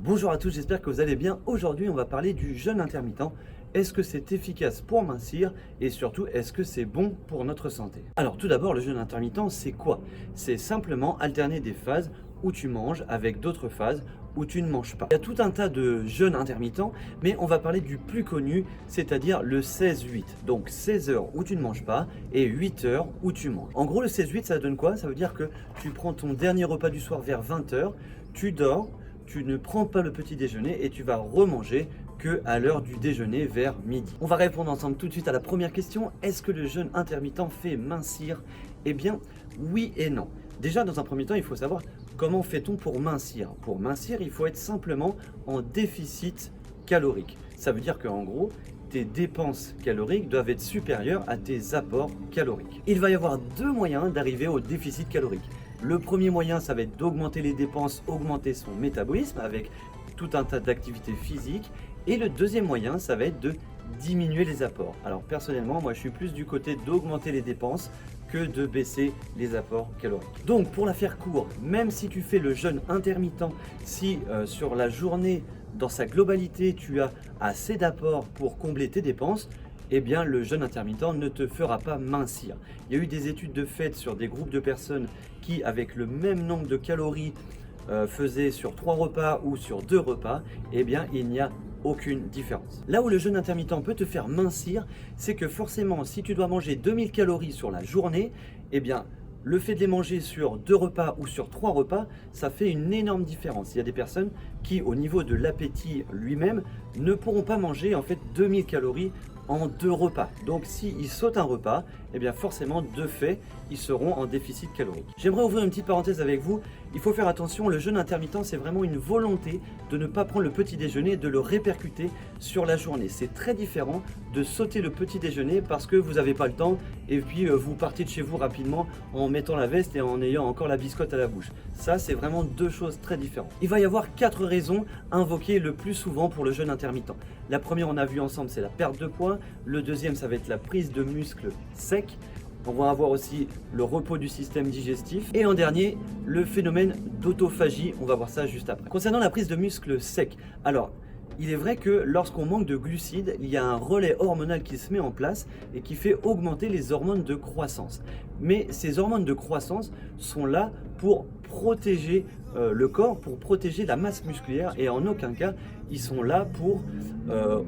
Bonjour à tous, j'espère que vous allez bien. Aujourd'hui, on va parler du jeûne intermittent. Est-ce que c'est efficace pour mincir et surtout, est-ce que c'est bon pour notre santé? Alors tout d'abord, le jeûne intermittent, c'est quoi? C'est simplement alterner des phases où tu manges avec d'autres phases où tu ne manges pas. Il y a tout un tas de jeûnes intermittents, mais on va parler du plus connu, c'est-à-dire le 16-8. Donc 16 heures où tu ne manges pas et 8 heures où tu manges. En gros, le 16-8, ça donne quoi? Ça veut dire que tu prends ton dernier repas du soir vers 20 heures, tu dors, tu ne prends pas le petit déjeuner et tu vas remanger que à l'heure du déjeuner vers midi. On va répondre ensemble tout de suite à la première question. Est-ce que le jeûne intermittent fait mincir? Eh bien, oui et non. Déjà, dans un premier temps, il faut savoir comment fait-on pour mincir. Pour mincir, il faut être simplement en déficit calorique. Ça veut dire qu'en gros, tes dépenses caloriques doivent être supérieures à tes apports caloriques. Il va y avoir deux moyens d'arriver au déficit calorique. Le premier moyen, ça va être d'augmenter les dépenses, augmenter son métabolisme avec tout un tas d'activités physiques. Et le deuxième moyen, ça va être de diminuer les apports. Alors personnellement, moi je suis plus du côté d'augmenter les dépenses que de baisser les apports caloriques. Donc pour la faire court, même si tu fais le jeûne intermittent, si sur la journée, dans sa globalité, tu as assez d'apports pour combler tes dépenses, eh bien le jeûne intermittent ne te fera pas mincir. Il y a eu des études de fait sur des groupes de personnes qui, avec le même nombre de calories, faisaient sur 3 repas ou sur 2 repas, eh bien il n'y a aucune différence. Là où le jeûne intermittent peut te faire mincir, c'est que forcément, si tu dois manger 2000 calories sur la journée, eh bien le fait de les manger sur 2 repas ou sur 3 repas, ça fait une énorme différence. Il y a des personnes qui, au niveau de l'appétit lui-même, ne pourront pas manger en fait 2000 calories en 2 repas. Donc s'ils sautent un repas, eh bien forcément de fait, ils seront en déficit calorique. J'aimerais ouvrir une petite parenthèse avec vous. Il faut faire attention, le jeûne intermittent, c'est vraiment une volonté de ne pas prendre le petit déjeuner et de le répercuter sur la journée. C'est très différent de sauter le petit déjeuner parce que vous n'avez pas le temps et puis vous partez de chez vous rapidement en mettant la veste et en ayant encore la biscotte à la bouche. Ça, c'est vraiment deux choses très différentes. Il va y avoir 4 raisons invoquées le plus souvent pour le jeûne intermittent. La première, on a vu ensemble, c'est la perte de poids. Le deuxième, ça va être la prise de muscles secs. On va avoir aussi le repos du système digestif. Et en dernier, le phénomène d'autophagie. On va voir ça juste après. Concernant la prise de muscles secs, alors, il est vrai que lorsqu'on manque de glucides, il y a un relais hormonal qui se met en place et qui fait augmenter les hormones de croissance. Mais ces hormones de croissance sont là pour protéger le corps, pour protéger la masse musculaire et en aucun cas ils sont là pour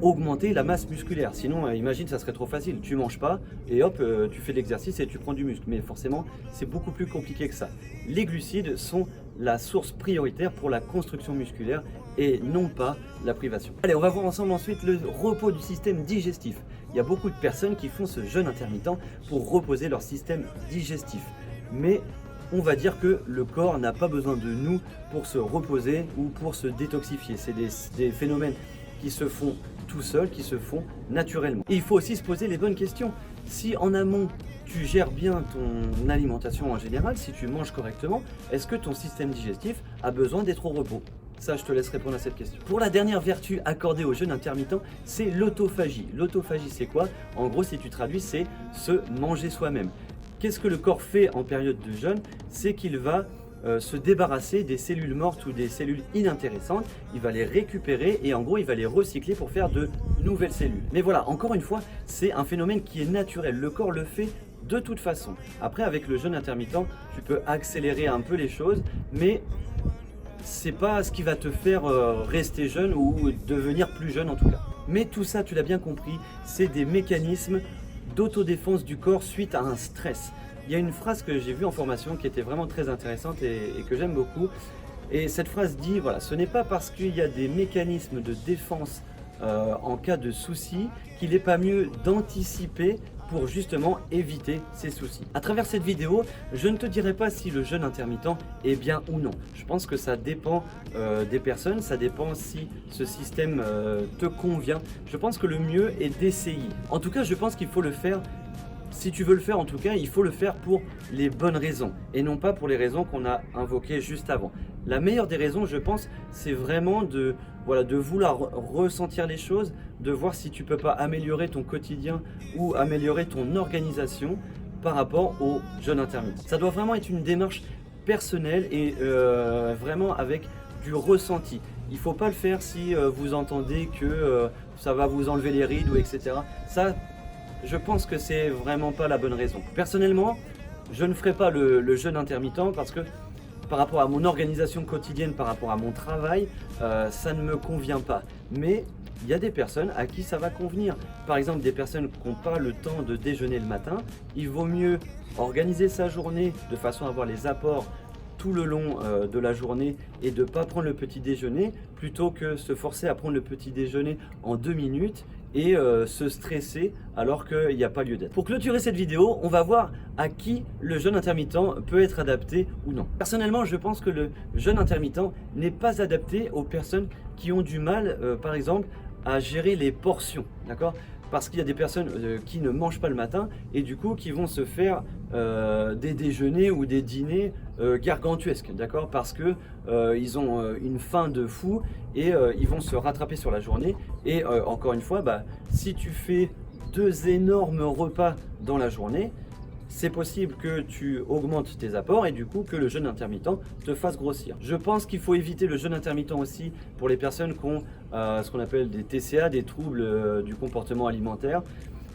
augmenter la masse musculaire. Sinon, imagine, ça serait trop facile. Tu manges pas et hop, tu fais de l'exercice et tu prends du muscle. Mais forcément, c'est beaucoup plus compliqué que ça. Les glucides sont la source prioritaire pour la construction musculaire et non pas la privation. Allez, on va voir ensemble ensuite le repos du système digestif. Il y a beaucoup de personnes qui font ce jeûne intermittent pour reposer leur système digestif. Mais on va dire que le corps n'a pas besoin de nous pour se reposer ou pour se détoxifier. C'est des phénomènes qui se font tout seuls, qui se font naturellement. Et il faut aussi se poser les bonnes questions. Si en amont, tu gères bien ton alimentation en général, si tu manges correctement, est-ce que ton système digestif a besoin d'être au repos? Ça, je te laisse répondre à cette question. Pour la dernière vertu accordée au jeûne intermittent, c'est l'autophagie. L'autophagie, c'est quoi? En gros, si tu traduis, c'est se manger soi-même. Qu'est-ce que le corps fait en période de jeûne? C'est qu'il va se débarrasser des cellules mortes ou des cellules inintéressantes. Il va les récupérer et en gros, il va les recycler pour faire de nouvelles cellules. Mais voilà, encore une fois, c'est un phénomène qui est naturel. Le corps le fait de toute façon. Après, avec le jeûne intermittent, tu peux accélérer un peu les choses, mais c'est pas ce qui va te faire rester jeune ou devenir plus jeune en tout cas. Mais tout ça, tu l'as bien compris, c'est des mécanismes d'autodéfense du corps suite à un stress. Il y a une phrase que j'ai vue en formation qui était vraiment très intéressante et que j'aime beaucoup. Et cette phrase dit, voilà, ce n'est pas parce qu'il y a des mécanismes de défense en cas de souci qu'il n'est pas mieux d'anticiper pour justement éviter ces soucis. À travers cette vidéo, je ne te dirai pas si le jeûne intermittent est bien ou non. Je pense que ça dépend des personnes, ça dépend si ce système te convient. Je pense que le mieux est d'essayer. En tout cas, je pense qu'il faut le faire. Si tu veux le faire, en tout cas, il faut le faire pour les bonnes raisons et non pas pour les raisons qu'on a invoquées juste avant. La meilleure des raisons, je pense, c'est vraiment de vouloir ressentir les choses, de voir si tu peux pas améliorer ton quotidien ou améliorer ton organisation par rapport au jeûne intermittent. Ça doit vraiment être une démarche personnelle et vraiment avec du ressenti. il ne faut pas le faire si vous entendez que ça va vous enlever les rides ou etc. Ça, je pense que c'est vraiment pas la bonne raison. Personnellement, je ne ferai pas le jeûne intermittent parce que par rapport à mon organisation quotidienne, par rapport à mon travail, ça ne me convient pas. Mais il y a des personnes à qui ça va convenir. Par exemple, des personnes qui n'ont pas le temps de déjeuner le matin, il vaut mieux organiser sa journée de façon à avoir les apports tout le long de la journée et de ne pas prendre le petit déjeuner plutôt que se forcer à prendre le petit déjeuner en 2 minutes et se stresser alors qu'il n'y a pas lieu d'être. Pour clôturer cette vidéo, on va voir à qui le jeûne intermittent peut être adapté ou non. Personnellement, je pense que le jeûne intermittent n'est pas adapté aux personnes qui ont du mal, par exemple, à gérer les portions, d'accord ? Parce qu'il y a des personnes qui ne mangent pas le matin et du coup qui vont se faire des déjeuners ou des dîners gargantuesques, d'accord ? Parce que ils ont une faim de fou et ils vont se rattraper sur la journée. Et encore une fois, si tu fais 2 énormes repas dans la journée, c'est possible que tu augmentes tes apports et du coup que le jeûne intermittent te fasse grossir. Je pense qu'il faut éviter le jeûne intermittent aussi pour les personnes qui ont ce qu'on appelle des TCA, des troubles du comportement alimentaire.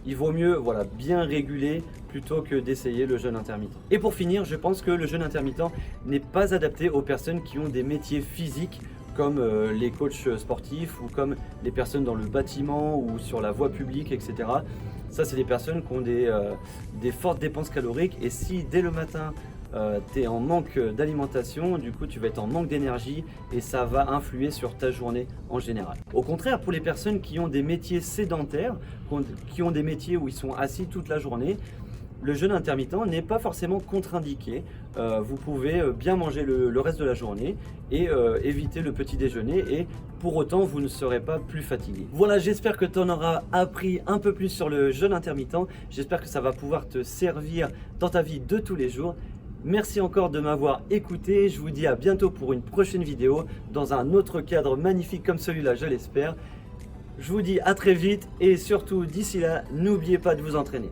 Il vaut mieux bien réguler plutôt que d'essayer le jeûne intermittent. Et pour finir, je pense que le jeûne intermittent n'est pas adapté aux personnes qui ont des métiers physiques comme les coachs sportifs ou comme les personnes dans le bâtiment ou sur la voie publique, etc. Ça, c'est des personnes qui ont des fortes dépenses caloriques et si dès le matin, tu es en manque d'alimentation, du coup tu vas être en manque d'énergie et ça va influer sur ta journée en général. Au contraire, pour les personnes qui ont des métiers sédentaires, qui ont des métiers où ils sont assis toute la journée, le jeûne intermittent n'est pas forcément contre-indiqué. Vous pouvez bien manger le reste de la journée et éviter le petit déjeuner et pour autant vous ne serez pas plus fatigué. Voilà, j'espère que tu en auras appris un peu plus sur le jeûne intermittent. J'espère que ça va pouvoir te servir dans ta vie de tous les jours. Merci encore de m'avoir écouté. Je vous dis à bientôt pour une prochaine vidéo dans un autre cadre magnifique comme celui-là, je l'espère. Je vous dis à très vite et surtout d'ici là, n'oubliez pas de vous entraîner.